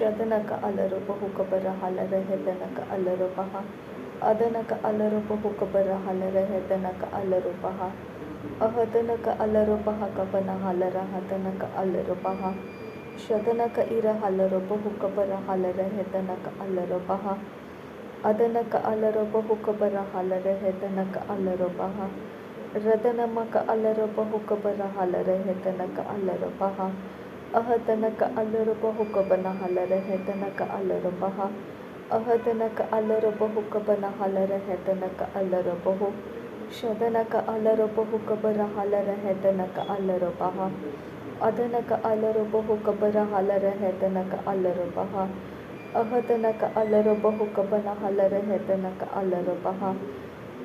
ಶದನಕ ಅಲರುಪ ಹುಕಬರ ಹಲರ ಹೆದನಕ ಅಲರುಪಹ ಅದನಕ ಅಲರುಪ ಹುಕಬರ ಹಲರ ಹೆದನಕ ಅಲರುಪಹ ಅಹದನಕ ಅಲರುಪಹ ಕಬನ ಹಲರ ಹದನಕ ಅಲರುಪಹ ಶದನಕ ಇರ ಹಲರುಪ ಹುಕಬರ ಹಲರ ಹೆದನಕ ಅಲರುಪಹ ಅದನಕ ಅಲರುಪ ಹುಕಬರ ಹಲರ ಹೆದನಕ ಅಲರುಪಹ ರದನಮಕ ಅಲರುಪ ಹುಕಬರ ಹಲರ ಹೆದನಕ ಅಲರುಪಹ ಅಹದನಕ ಅಲರುಪ ಹುಕಬನ ಹಲರ ಹೆದನಕ ಅಲರುಪಹ ಅಹದನಕ ಅಲರುಪ ಹುಕಬನ ಹಲರ ಹೆದನಕ ಅಲರುಪಹು ಶದನಕ ಅಲರುಪ ಹುಕಬರ ಹಲರ ಹೆದನಕ ಅಲರುಪಹ ಅದನಕ ಅಲರುಪ ಹುಕಬರ ಹಲರ ಹೆದನಕ ಅಲರುಪಹ ಅಹದನಕ ಅಲರುಪ ಹುಕಬನ ಹಲರ ಹೆದನಕ ಅಲರುಪಹ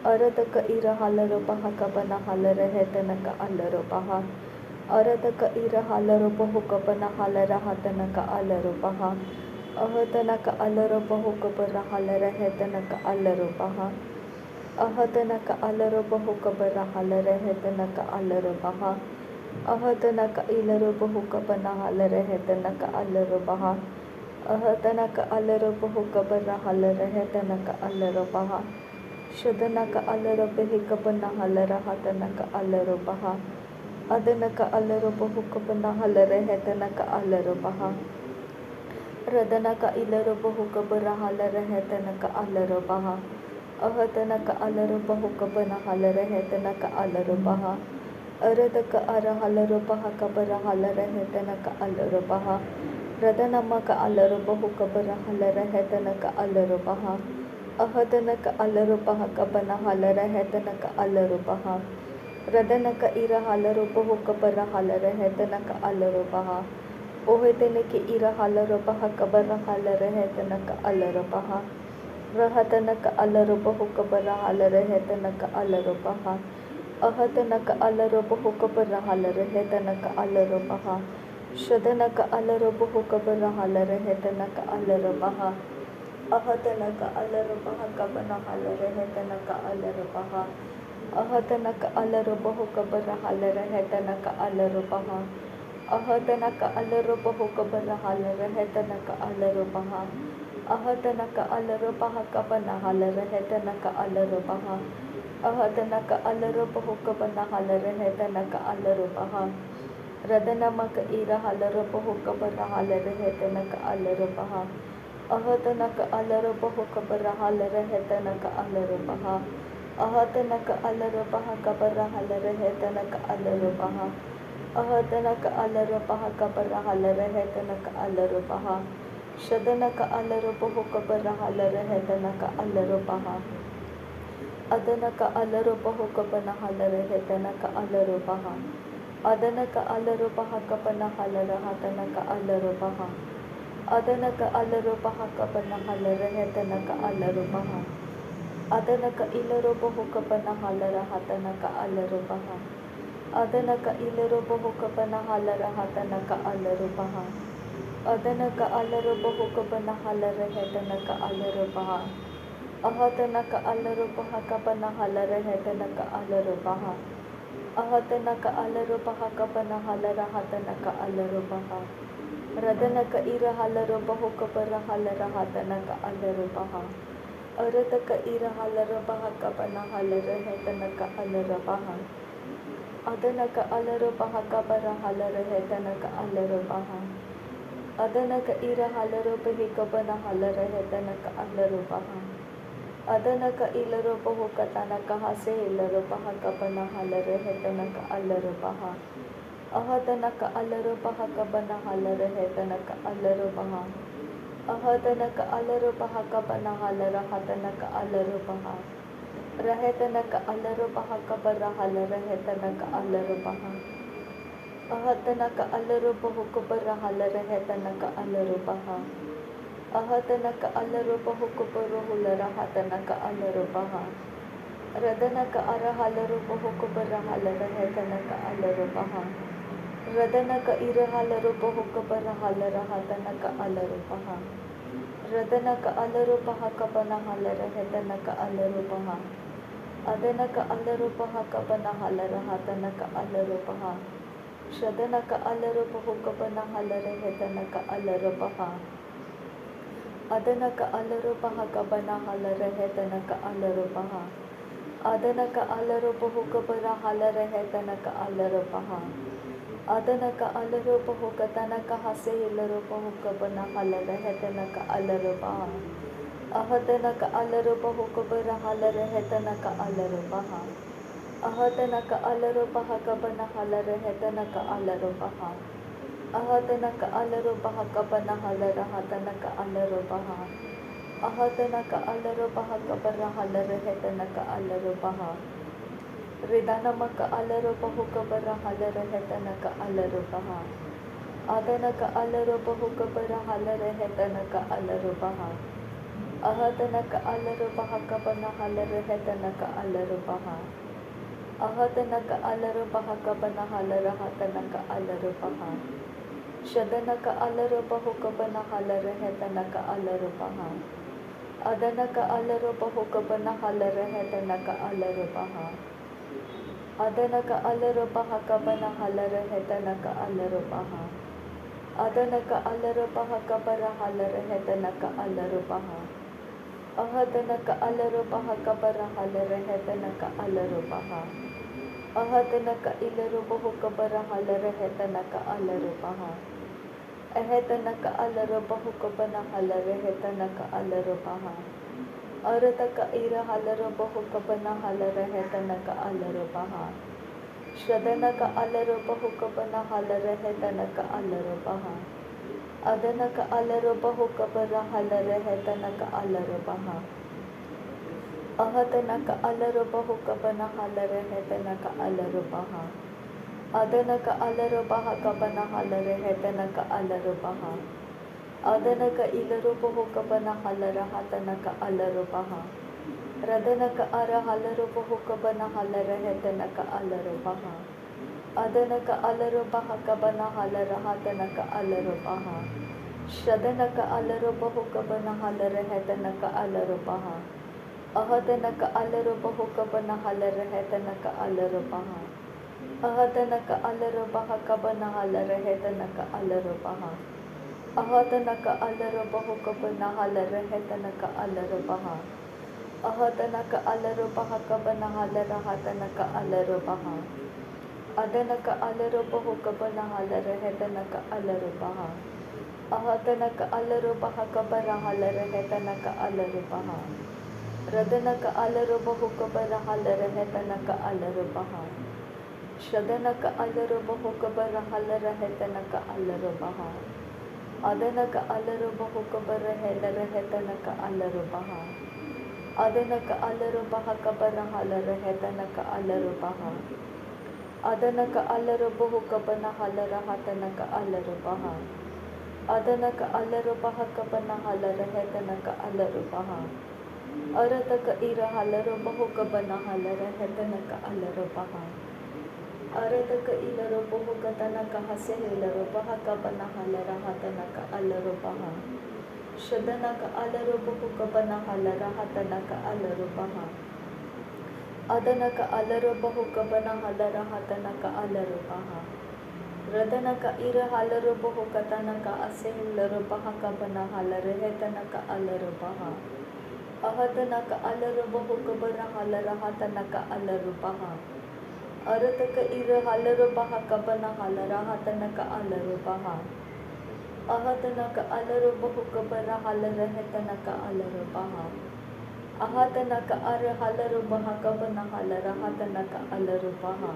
ಅರದಕ ಇರ ಹಲರುಪಹ ಕಬನ ಹಲರ ಹೆದನಕ ಅಲರುಪಹ ಅರದಕ ಇರ ಹಲರುಪ ಹುಕಬನ ಹಲರ ಹದನಕ ಅಲರುಪಹ ಅಹದನಕ ಅಲರುಪ ಹುಕಬರ ಹಲರ ಹೆದನಕ ಅಲರುಪಹ ಅಹದನಕ ಅಲರುಪ ಹುಕಬರ ಹಲರ ಹೆದನಕ ಅಲರುಪಹ ಅಹದನಕ ಇಲರುಪ ಹುಕಬನ ಹಲರ ಹೆದನಕ ಅಲರುಪಹ ಅಹದನಕ ಅಲರುಪ ಹುಕಬರ ಹಲರ ಹೆದನಕ ಅಲರುಪಹ ಶದನಕ ಅಲರುಪ ಹಿಕಬನ ಹಲರ ಹದನಕ ಅಲರುಪಹ ಅದನಕ ಅಲರುಪ ಹುಕಬನ ಹಲರ ಹೆದನಕ ಅಲರುಪಹ ರದನಕ ಇಲರುಪ ಹುಕಬರ ಹಲರ ಹೆದನಕ ಅಲರುಪಹ ಅಹದನಕ ಅಲರುಪ ಹುಕಬನ ಹಲರ ಹೆದನಕ ಅಲರುಪಹ ಅರದಕ ಅರ ಹಲರುಪಹ ಕಬರ ಹಲರ ಹೆದನಕ ಅಲರುಪಹ ರದನಮಕ ಅಲರುಪ ಹುಕಬರ ಹಲರ ಹೆದನಕ ಅಲರುಪಹ ಅಹದನಕ ಅಲರುಪಹ ಕಬನ ಹಲರ ಹೆದನಕ ಅಲರುಪಹ ರದನಕ ಇರ ಹಲರುಪ ಹುಕಬರ ಹಲರ ಹೆದನಕ ಅಲರುಪಹ ಓಹದನಕ ಇರ ಹಲರುಪಹ ಕಬರ ಹಲರ ಹೆದನಕ ಅಲರುಪಹ ರಹದನಕ ಅಲರುಪ ಹುಕಬರ ಹಲರ ಹೆದನಕ ಅಲರುಪಹ ಅಹದನಕ ಅಲರುಪ ಹುಕಬರ ಹಲರ ಹೆದನಕ ಅಲರುಪಹ ಶದನಕ ಅಲರುಪ ಹುಕಬರ ಹಲರ ಹೆದನಕ ಅಲರುಪಹ ಅಹದನಕ ಅಲರುಪಹ ಕಬನ ಹಲರ ಹೆದನಕ ಅಲರುಪಹ ಅಹದನಕ ಅಲರುಪ ಹುಕಬರ ಹಲರ ಹೆದನಕ ಅಲರುಪಹ ಅಹದನಕ ಅಲರುಪ ಹುಕಬರ ಹಲರ ಹೆದನಕ ಅಲರುಪಹ ಅಹದನಕ ಅಲರುಪಹ ಕಬನ ಹಲರ ಹೆದನಕ ಅಲರುಪಹ ಅಹದನಕ ಅಲರುಪ ಹುಕಬನ ಹಲರ ಹೆದನಕ ಅಲರುಪಹ ರದನಮಕ ಇರ ಹಲರುಪ ಹುಕಬರ ಹಲರ ಹೆದನಕ ಅಲರುಪಹ ಅಹದನಕ ಅಲರುಪ ಹುಕಬರ ಹಲರ ಹೆದನಕ ಅಲರುಪಹ ಅಹದನಕ ಅಲರುಪಹ ಕಬರ ಹಲರ ಹೆದನಕ ಅಲರುಪಹ ಅಹದನಕ ಅಲರುಪಹ ಕಬರ ಹಲರ ಹೆದನಕ ಅಲರುಪಹ ಶದನಕ ಅಲರುಪ ಹುಕಬರ ಹಲರ ಹೆದನಕ ಅಲರುಪಹ ಅದನಕ ಅಲರುಪ ಹುಕಬನ ಹಲರ ಹೆದನಕ ಅಲರುಪಹ ಅದನಕ ಅಲರುಪಹ ಕಬನ ಹಲರ ಹದನಕ ಅಲರುಪಹ ಅದನಕ ಅಲರುಪಹ ಕಬನ ಹಲರ ಹೆದನಕ ಅಲರುಪಹ ಅದನಕ ಇಲರುಪ ಹುಕಬನ ಹಲರ ಹದನಕ ಅಲರುಪಹ ಅದನಕ ಇಲರುಪ ಹುಕಬನ ಹಲರ ಹದನಕ ಅಲರುಪಹ ಅದನಕ ಅಲರುಪ ಹುಕಬನ ಹಲರ ಹೆದನಕ ಅಲರುಪಹ ಅಹದನಕ ಅಲರುಪಹ ಕಬನ ಹಲರ ಹೆದನಕ ಅಲರುಪಹ ಅಹದನಕ ಅಲರುಪಹ ಕಬನ ಹಲರ ಹದನಕ ಅಲರುಪಹ ರದನಕ ಇರ ಹಲರುಪ ಹುಕಬರ ಹಲರ ಹದನಕ ಅಲರುಪಹ ಅರದಕ ಇರ ಹಲರುಪಹ ಕಬನ ಹಲರ ಹೆದನಕ ಅಲರುಪಹ ಅದನಕ ಅಲರುಪಹ ಕಬರ ಹಲರ ಹೆದನಕ ಅಲರುಪಹ ಅದನಕ ಇರ ಹಲರುಪ ಹಿಕಬನ ಹಲರ ಹೆದನಕ ಅಲರುಪಹ ಅದನಕ ಇಲರುಪ ಹುಕತನಕ ಹಸೆ ಇಲರುಪಹ ಕಬನ ಹಲರ ಹೆದನಕ ಅಲರುಪಹ ಅಹದನಕ ಅಲರುಪಹ ಕಬನ ಹಲರ ಹೆದನಕ ಅಲರುಪಹ ಅಹದನಕ ಅಲರುಪಹ ಕಬನ ಹಲರ ಹದನಕ ಅಲರುಪಹ ರಹದನಕ ಅಲರುಪಹ ಕಬರ ಹಲರ ಹೆದನಕ ಅಲರುಪಹ ಅಹದನಕ ಅಲರುಪ ಹುಕಬರ ಹಲರ ಹೆದನಕ ಅಲರುಪಹ ಅಹದನಕ ಅಲರುಪ ಹುಕಬರ ಹುಲರ ಹದನಕ ಅಲರುಪಹ ರದನಕ ಅರ ಹಲರುಪ ಹುಕಬರ ಹಲರ ಹೆದನಕ ಅಲರುಪಹ ರದನಕ ಇರ ಹಲರುಪ ಹುಕಬರ ಹಲರ ಹದನಕ ಅಲರುಪಹ ರದನಕ ಅಲರುಪಹ ಕಬನ ಹಲರ ಹೆದನಕ ಅಲರುಪಹ ಅದನಕ ಅಲರುಪಹ ಕಬನ ಹಲರ ಹದನಕ ಅಲರುಪಹ ಶದನಕ ಅಲರುಪ ಹುಕಬನ ಹಲರ ಹೆದನಕ ಅಲರುಪಹ Adanaka alarupaha kabana halare tanaka alarupaha. Adanaka alarupahu kabara halare tanaka alarupaha. Adanaka alarupahu katanaka hase ilarupahu kabana halare tanaka alarupaha. Ahadanaka alarupahu kabara halare tanaka alarupaha. Ahadanaka alarupaha kabana halare tanaka alarupaha. Ahadanaka alarupaha kabana halare tanaka alarupaha. Ahadanaka alarupaha kabara halare tanaka alarupaha. Ridanamaka alarupahu kabara halare tanaka alarupaha. Adanaka alarupahu kabara halare tanaka alarupaha. Ahadanaka alarupaha kabana halare tanaka alarupaha. Ahadanaka alarupaha kabana halare tanaka alarupaha. Shadanaka alarupahu kabana halare tanaka alarupaha. Adanaka alarupahu kabana halare tanaka alarupaha. Adanaka alarupaha kabana halare tanaka alarupaha. Adanaka alarupaha kabara halare tanaka alarupaha. Ahadanaka alarupaha kabara halare tanaka alarupaha. Ahadanaka ilarupahu kabara halare tanaka alarupaha. Ahadanaka alarupahu kabana halare tanaka alarupaha. Aradaka ira halarupahu kabana halare tanaka alarupaha. Shadanaka alarupahu kabana halare tanaka alarupaha. Adanaka alarupahu kabara halare tanaka alarupaha. Ahadanaka alarupahu kabana halare tanaka alarupaha. Adanaka alarupaha kabana halare tanaka alarupaha. Adanaka ilarupahu kabana halare tanaka alarupaha. Radanaka ara halarupahu kabana halare tanaka alarupaha. Adanaka alarupaha kabana halare tanaka alarupaha. Shadanaka alarupahu kabana halare tanaka alarupaha. Ahadanaka alarupahu kabana halare tanaka alarupaha. Ahadanaka alarupaha kabana halare tanaka alarupaha. Ahadanaka alarupahu kabana halare tanaka alarupaha. Ahadanaka alarupaha kabana halare tanaka alarupaha. Adanaka alarupahu kabana halare tanaka alarupaha. Ahadanaka alarupaha kabara halare tanaka alarupaha. Radanaka alarupahu kabara halare tanaka alarupaha. Shadanaka alarupahu kabara halare tanaka alarupaha. Adanaka alarupahu kabara halare tanaka alarupaha. Adanaka alarupaha kabara halare tanaka alarupaha. Adanaka alarupahu kabana halare tanaka alarupaha. Adanaka alarupaha kabana halare tanaka alarupaha. Aradaka ira halarupahu kabana halare tanaka alarupaha. Aradaka ilarupahu katanaka hase ilarupaha kabana halare tanaka alarupaha. Shadanaka alarupahu kabana halare tanaka alarupaha. Adanaka alarupahu kabana halare tanaka alarupaha. Radanaka ira halarupahu katanaka ase ilarupaha kabana halare tanaka alarupaha. Ahadanaka alarupahu kabara halare tanaka alarupaha. Aradaka ira halarupaha kabana halare tanaka alarupaha. Ahadanaka alarupahu kabara halare tanaka alarupaha. Ahadanaka ara halarupaha kabana halare tanaka alarupaha.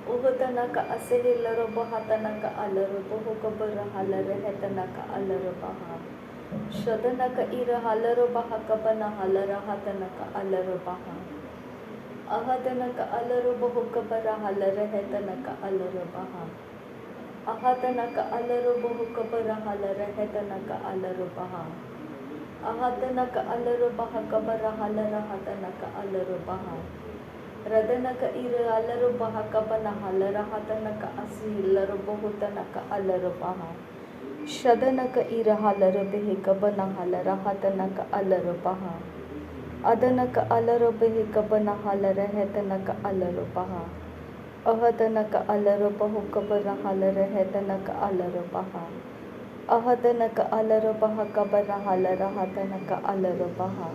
Uhadanaka asehi larupaha tanaka alarupahu kabara halare tanaka alarupaha. Shadanaka ira halarupaha kabana halare tanaka alarupaha. Ahadanaka alarupahu kabara halare tanaka alarupaha. Ahadanaka alarupahu kabara halare tanaka alarupaha. Ahadanaka alarupaha kabara halare tanaka alarupaha. Radanaka ira alarupaha kabana halare tanaka asi larupahu tanaka alarupaha. Shadanaka ira halarupahi kabana halare tanaka alarupaha. Adanaka alarupahi kabana halare tanaka alarupaha. Ahadanaka alarupahu kabana halare tanaka alarupaha. ahadana ka alaro baha kabana halara hatana ka alaro baha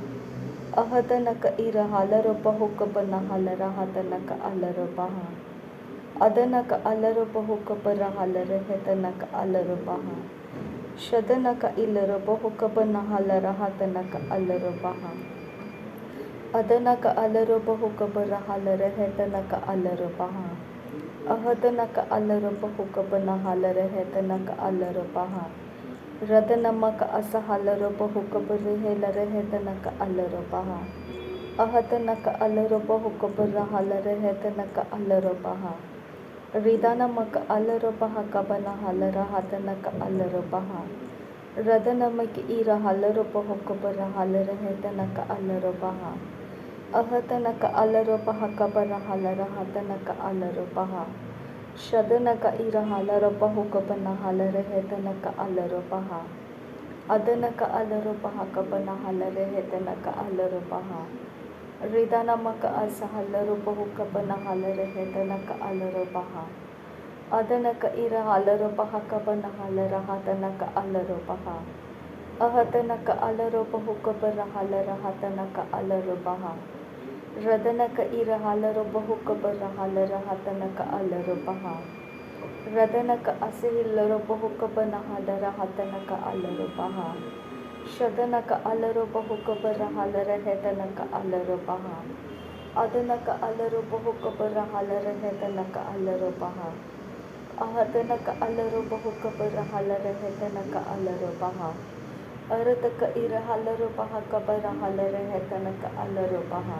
ahadana ka ira halaro bahu kabana halara hatana ka alaro baha adana ka alaro bahu kabara halara hetana ka alaro baha shadana ka ilaro bahu kabana halara hatana ka alaro baha adana ka alaro bahu kabara halara hetana ka alaro baha ahadana ka alaro bahu kabana halara hetana ka alaro baha radana maka asahalaro bahu kabara helare hetana ka alaro baha ahadana ka alaro bahu kabara halara hetana ka alaro baha ridana maka alaro baha kabana halara hatana ka alaro baha radana maki ira halaro bahu kabara halara hetana ka alaro baha ahadana ka alaro baha kabara halara hatana ka alaro baha shadana ka ira halara bahu kabana halara hetana ka alaro baha adana ka alaro baha kabana halara hetana ka alaro baha ridana maka asa halaro bahu kabana halara hetana ka alaro baha adana ka ira halaro baha kabana halara hatana ka alaro baha ahadana ka alaro bahu kabara halara hatana ka alaro baha radana ka ira halaro bahu kabara halara hatana ka alaro baha radana ka asihilaro bahu kabana halara hatana ka alaro baha shadana ka alaro bahu kabara halara hetana ka alaro baha adana ka alaro bahu kabara halara hetana ka alaro baha ahadana ka alaro bahu kabara halara hetana ka alaro baha arata ka ira halaro baha kabara halara hetana ka alaro baha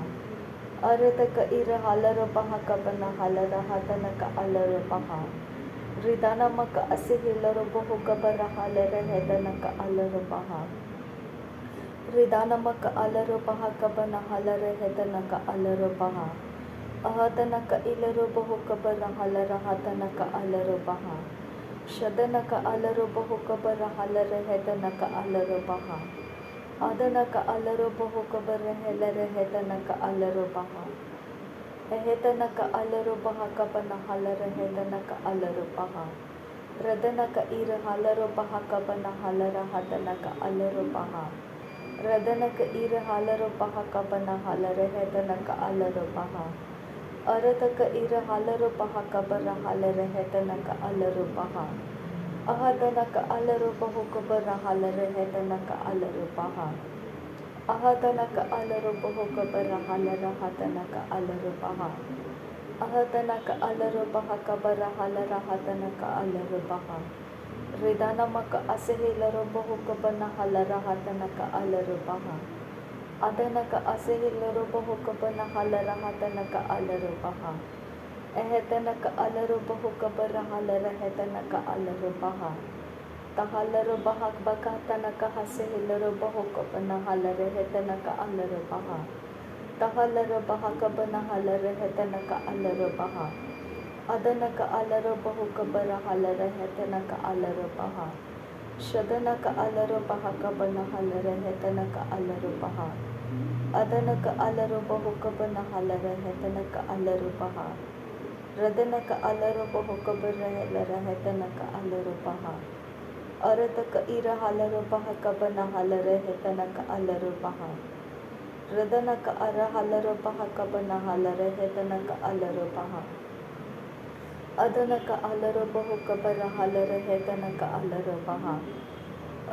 arata ka ira halaro baha kabana halara hatana ka alaro baha ridana maka asihilaro bahu kabara halara hetana ka alaro baha ridana maka alaro baha kabana halara hetana ka alaro baha ahadana ka ilaro bahu kabara halara hatana ka alaro baha shadana ka alaro bahu kabara halara hetana ka alaro baha adana ka alaro bahu kabara helare hetana ka alaro baha hetana ka alaro baha kabana halara hetana ka alaro baha radana ka ira halaro baha kabana halara hatana ka alaro baha radana ka ira halaro baha kabana halara hetana ka alaro baha arata ka ira halaro baha kabara halara hetana ka alaro baha ahadana ka alaro bahu kabara halara hetana ka alaro baha ahadana ka alaro bahu kabara halara hatana ka alaro baha ahadana ka alaro baha kabara halara hatana ka alaro baha ridana maka asihilaro bahu kabana halara hatana ka alaro baha adana ka asihilaro bahu kabana halara hatana ka alaro baha ehetana ka alaro bahu kabara halara hetana ka alaro baha tahalaro baha bakatana ka hasihilaro bahu kabana halara hetana ka alaro baha tahalaro baha kabana halara hetana ka alaro baha adana ka alaro bahu kabara halara hetana ka alaro baha shadana ka alaro baha kabana halara hetana ka alaro baha adana ka alaro bahu kabana halara hetana ka alaro baha radana ka alaro bahu kabara halara hetana ka alaro baha arata ka ira halaro baha kabana halara hetana ka alaro baha radana ka ara halaro baha kabana halara hetana ka alaro baha adana ka alaro bahu kabara halara hetana ka alaro baha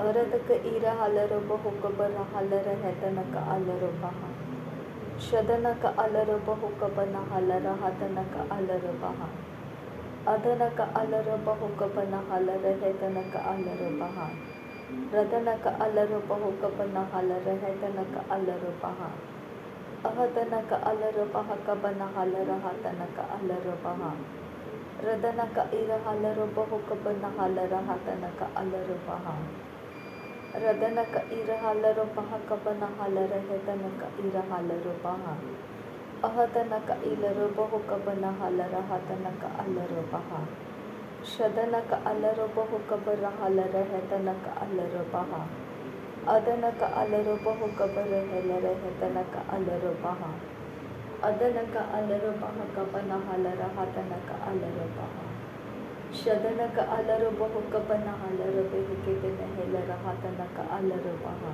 arata ka ira halaro bahu kabara halara hetana ka alaro baha shadana ka alaro bahu kabana halara hatana ka alaro baha adana ka alaro bahu kabana halara hetana ka alaro baha radana ka alaro bahu kabana halara hetana ka alaro baha ahadana ka alaro baha kabana halara hatana ka alaro baha radana ka ira halaro bahu kabana halara hatana ka alaro baha radana ka ira halaro baha kabana halara hetana ka ira halaro baha ahadana ka ilaro bahu kabana halara hatana ka alaro baha shadana ka alaro bahu kabara halara hetana ka alaro baha adana ka alaro bahu kabara halara hetana ka alaro baha adana ka alaro baha kabana halara hatana ka alaro baha शदनक अलरो बहुकपन हलर बेहुके नहल रहतनक अलरो बहा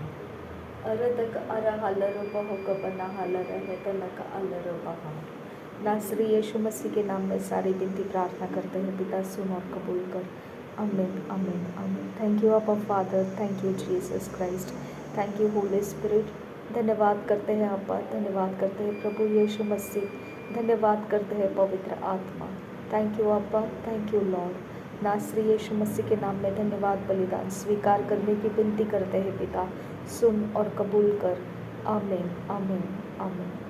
अरदक अरहलरो बहुकपन हलर है तनक अलरो बहा। नासरी यीशु मसीह के नाम में सारी विनती प्रार्थना करते हैं पिता, सुन और कबूल कर। आमीन आमीन आमीन। थैंक यू अब्बा father, thank you Jesus Christ, thank you Holi spirit. धन्यवाद करते हैं अब्बा, धन्यवाद करते हैं प्रभु यीशु मसीह, धन्यवाद करते हैं पवित्र आत्मा। थैंक यू अब्बा, थैंक यू लॉर्ड। नासरी यीशु मसीह के नाम में धन्यवाद बलिदान स्वीकार करने की विनती करते हैं पिता, सुन और कबूल कर। आमीन आमीन आमीन।